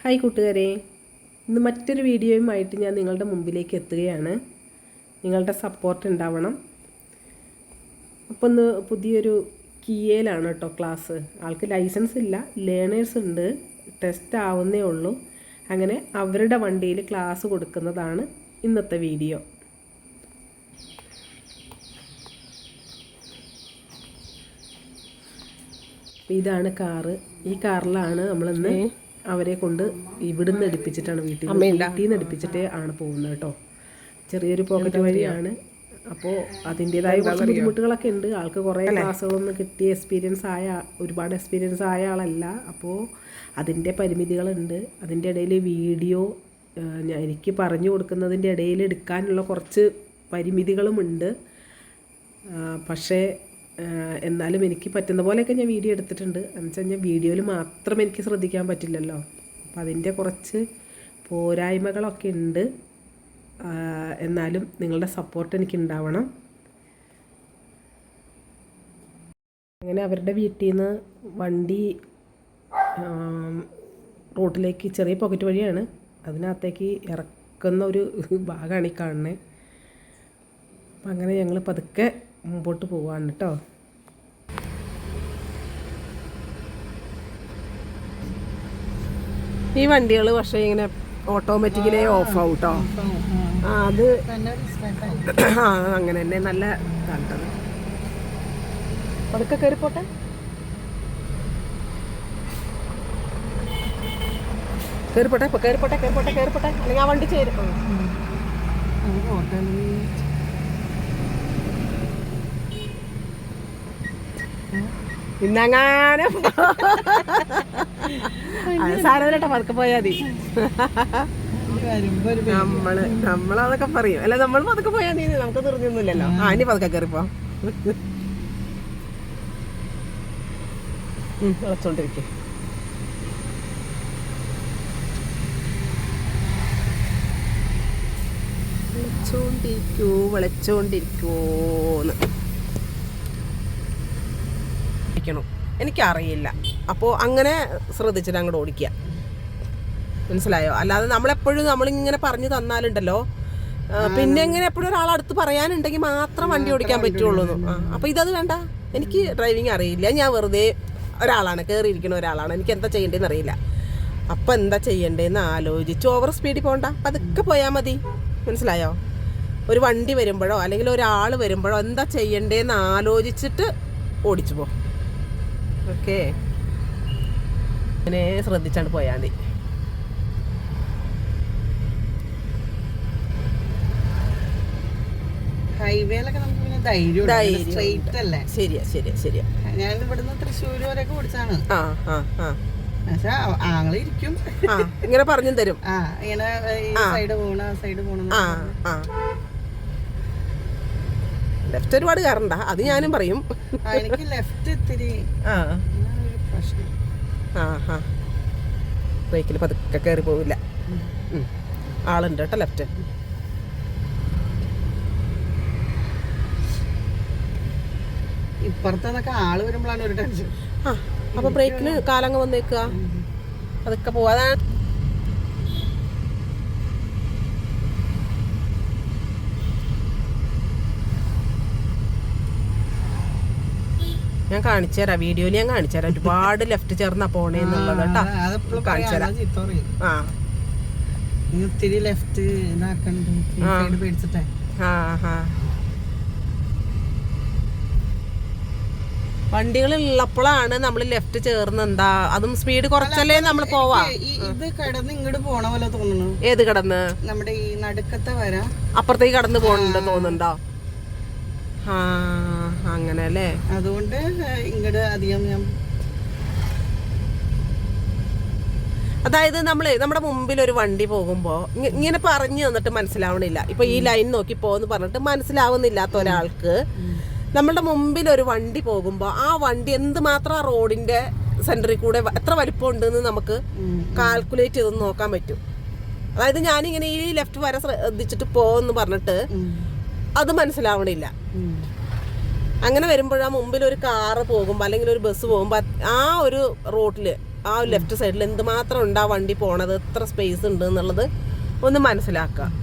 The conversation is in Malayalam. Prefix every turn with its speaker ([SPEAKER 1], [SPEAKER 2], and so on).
[SPEAKER 1] ഹായ് കൂട്ടുകാരെ, ഇന്ന് മറ്റൊരു വീഡിയോയുമായിട്ട് ഞാൻ നിങ്ങളുടെ മുമ്പിലേക്ക് എത്തുകയാണ്. നിങ്ങളുടെ സപ്പോർട്ട് ഉണ്ടാവണം. അപ്പോൾ ഇന്ന് പുതിയൊരു കിയയിലാണ് കേട്ടോ ക്ലാസ്. ആൾക്ക് ലൈസൻസ് ഇല്ല, ലേണേഴ്സ് ഉണ്ട്, ടെസ്റ്റ് ആവുന്നേ ഉള്ളൂ. അങ്ങനെ അവരുടെ വണ്ടിയിൽ ക്ലാസ് കൊടുക്കുന്നതാണ് ഇന്നത്തെ വീഡിയോ. ഇതാണ് കാറ്. ഈ കാറിലാണ് നമ്മളിന്ന് അവരെ കൊണ്ട് ഇവിടുന്ന് എടുപ്പിച്ചിട്ടാണ് വീട്ടിൽ നിന്ന് എടുപ്പിച്ചിട്ടേ ആണ് പോകുന്നത് കേട്ടോ. ചെറിയൊരു പോക്കറ്റ് വഴിയാണ്. അപ്പോൾ അതിൻ്റേതായ കുറച്ച് ബുദ്ധിമുട്ടുകളൊക്കെ ഉണ്ട്. ആൾക്ക് കുറേ ക്ലാസ്സുകളൊന്നും കിട്ടിയ ഒരുപാട് എക്സ്പീരിയൻസ് ആയ ആളല്ല. അപ്പോൾ അതിൻ്റെ പരിമിതികളുണ്ട്. അതിൻ്റെ ഇടയിൽ വീഡിയോ എനിക്ക് പറഞ്ഞു കൊടുക്കുന്നതിൻ്റെ ഇടയിൽ എടുക്കാനുള്ള കുറച്ച് പരിമിതികളുമുണ്ട്. പക്ഷേ എന്നാലും എനിക്ക് പറ്റുന്ന പോലെയൊക്കെ ഞാൻ വീഡിയോ എടുത്തിട്ടുണ്ട്. എന്ന് വെച്ച് കഴിഞ്ഞാൽ വീഡിയോയിൽ മാത്രം എനിക്ക് ശ്രദ്ധിക്കാൻ പറ്റില്ലല്ലോ. അപ്പം അതിൻ്റെ കുറച്ച് പോരായ്മകളൊക്കെ ഉണ്ട്. എന്നാലും നിങ്ങളുടെ സപ്പോർട്ട് എനിക്ക് ഉണ്ടാവണം. അങ്ങനെ അവരുടെ വീട്ടിൽ നിന്ന് വണ്ടി റോട്ടിലേക്ക്, ചെറിയ പോക്കറ്റ് വഴിയാണ്, അതിനകത്തേക്ക് ഇറക്കുന്ന ഒരു ഭാഗമാണ് ഈ കാണുന്നത്. അപ്പം അങ്ങനെ ഞങ്ങൾ പതുക്കെ മുമ്പോട്ട് പോവാണ് കേട്ടോ. ഈ വണ്ടികൾ പക്ഷേ ഇങ്ങനെ ഓട്ടോമാറ്റിക്കലി ഓഫ് ആവും കേട്ടോ. അത് അങ്ങനെ തന്നെ നല്ല ഇതാണ്. പതുക്കെ കയറിപ്പോട്ടെ. കയറിപ്പോട്ടെ അല്ലെങ്കിൽ ആ വണ്ടി ചേരും. ഇന്നങ്ങാനും സാരമില്ലട്ടോ, പതുക്കെ പോയാൽ മതി. നമ്മളതൊക്കെ പറയും, അല്ല നമ്മൾ പതുക്കെ പോയാൽ മതി, നമുക്ക് തീർന്നൊന്നുമില്ലല്ലോ. ഇനി പതുക്കെ കയറിപ്പോ. വിളച്ചോണ്ടിരിക്കേ. വിളച്ചോണ്ടിരിക്കോന്ന് എനിക്കറിയില്ല. അപ്പോൾ അങ്ങനെ ശ്രദ്ധിച്ചിട്ട് അങ്ങോട്ട് ഓടിക്കുക, മനസ്സിലായോ? അല്ലാതെ നമ്മളെപ്പോഴും നമ്മളിങ്ങനെ പറഞ്ഞു തന്നാലുണ്ടല്ലോ, പിന്നെ എങ്ങനെ എപ്പോഴും ഒരാളടുത്ത് പറയാനുണ്ടെങ്കിൽ മാത്രം വണ്ടി ഓടിക്കാൻ പറ്റുള്ളൂ. അപ്പോൾ ഇതത് വേണ്ട, എനിക്ക് ഡ്രൈവിങ് അറിയില്ല, ഞാൻ വെറുതെ ഒരാളാണ്, കയറിയിരിക്കുന്ന ഒരാളാണ്, എനിക്ക് എന്താ ചെയ്യേണ്ടതെന്ന് അറിയില്ല. അപ്പം എന്താ ചെയ്യേണ്ടതെന്ന് ആലോചിച്ച് ഓവർ സ്പീഡിൽ പോകണ്ട, പതുക്കെ പോയാൽ മതി, മനസ്സിലായോ? ഒരു വണ്ടി വരുമ്പോഴോ അല്ലെങ്കിൽ ഒരാൾ വരുമ്പോഴോ എന്താ ചെയ്യേണ്ടതെന്ന് ആലോചിച്ചിട്ട് ഓടിച്ചു പോ. ഓക്കെ, അങ്ങനെ ശ്രദ്ധിച്ചാണ്ട് പോയാൽ മതി.
[SPEAKER 2] ഹൈവേയിലൊക്കെ നമുക്ക് പിന്നെ ധൈര്യം.
[SPEAKER 1] ശരിയാ.
[SPEAKER 2] ഞാൻ ഇവിടുന്ന് തൃശ്ശൂർ വരെയൊക്കെ ഓടിച്ചാണ്. ആങ്ങളിരിക്കും,
[SPEAKER 1] ഇങ്ങനെ പറഞ്ഞു തരും,
[SPEAKER 2] ഇങ്ങനെ സൈഡ് പോണ.
[SPEAKER 1] ലെഫ്റ്റ് ഒരുപാട് കയറണ്ട, അത് ഞാനും പറയും.
[SPEAKER 2] എനിക്ക് ലെഫ്റ്റ് ഇത്തിരി പ്രശ്നം.
[SPEAKER 1] ബ്രേക്കിൽ പതുക്കെ കയറി പോവില്ല. ആളുണ്ട് കേട്ടോ ലെഫ്റ്റ്.
[SPEAKER 2] ഇപ്പുറത്തൊക്കെ ആള് വരുമ്പോഴാണ് ഒരു ടെൻഷൻ.
[SPEAKER 1] അപ്പൊ ബ്രേക്കിന് കാലങ്ങ് വന്നേക്കുക, പതുക്കെ പോവാ. ഞാൻ കാണിച്ചു തരാം, വീഡിയോയിൽ ഞാൻ കാണിച്ചു തരാം. ഒരുപാട് ലെഫ്റ്റ് ചേർന്നാ പോണേന്നുള്ളത് കേട്ടോ, കാണിച്ചു തരാം.
[SPEAKER 2] ഒത്തിരി ലെഫ്റ്റ് പേടിച്ചിട്ടേ.
[SPEAKER 1] വണ്ടികളുള്ളപ്പോഴാണ് നമ്മൾ ലെഫ്റ്റ് ചേർന്ന്, എന്താ അതും സ്പീഡ് കുറച്ചല്ലേ നമ്മൾ പോവാ.
[SPEAKER 2] ഇത് കടന്ന് ഇങ്ങോട്ട് പോണ പോലെ തോന്നുന്നു.
[SPEAKER 1] ഏത് കടന്ന്?
[SPEAKER 2] നമ്മുടെ ഈ നടുക്കത്തെ വര അപ്പുറത്തേക്ക്
[SPEAKER 1] കടന്ന് പോകണുണ്ട് തോന്നുന്നുണ്ടോ? അങ്ങനെ അല്ലേ.
[SPEAKER 2] അതുകൊണ്ട് ഇങ്ങോട്ട് അധികം ഞാൻ,
[SPEAKER 1] അതായത് നമ്മുടെ മുമ്പിൽ ഒരു വണ്ടി പോകുമ്പോൾ ഇങ്ങനെ പറഞ്ഞു തന്നിട്ട് മനസ്സിലാവണില്ല. ഇപ്പൊ ഈ ലൈൻ നോക്കി പോന്ന് പറഞ്ഞിട്ട് മനസ്സിലാവുന്നില്ലാത്ത ഒരാൾക്ക് നമ്മളുടെ മുമ്പിൽ ഒരു വണ്ടി പോകുമ്പോൾ ആ വണ്ടി എന്തുമാത്രം ആ റോഡിന്റെ സെന്ററിൽ കൂടെ എത്ര വലിപ്പം ഉണ്ടെന്ന് നമുക്ക് കാൽക്കുലേറ്റ് ചെയ്ത് നോക്കാൻ പറ്റും. അതായത് ഞാനിങ്ങനെ ഈ ലെഫ്റ്റ് വരെ ശ്രദ്ധിച്ചിട്ട് പോന്ന് പറഞ്ഞിട്ട് അത് മനസ്സിലാവണില്ല. അങ്ങനെ വരുമ്പോഴാ മുമ്പിൽ ഒരു കാറ് പോകുമ്പോൾ അല്ലെങ്കിൽ ഒരു ബസ് പോകുമ്പോൾ ആ ഒരു റോഡിൽ
[SPEAKER 3] ആ ലെഫ്റ്റ് സൈഡിൽ എന്തുമാത്രം ഉണ്ട് ആ വണ്ടി പോണത്, എത്ര സ്പേസ് ഉണ്ട് എന്നുള്ളത് ഒന്ന് മനസ്സിലാക്കുക.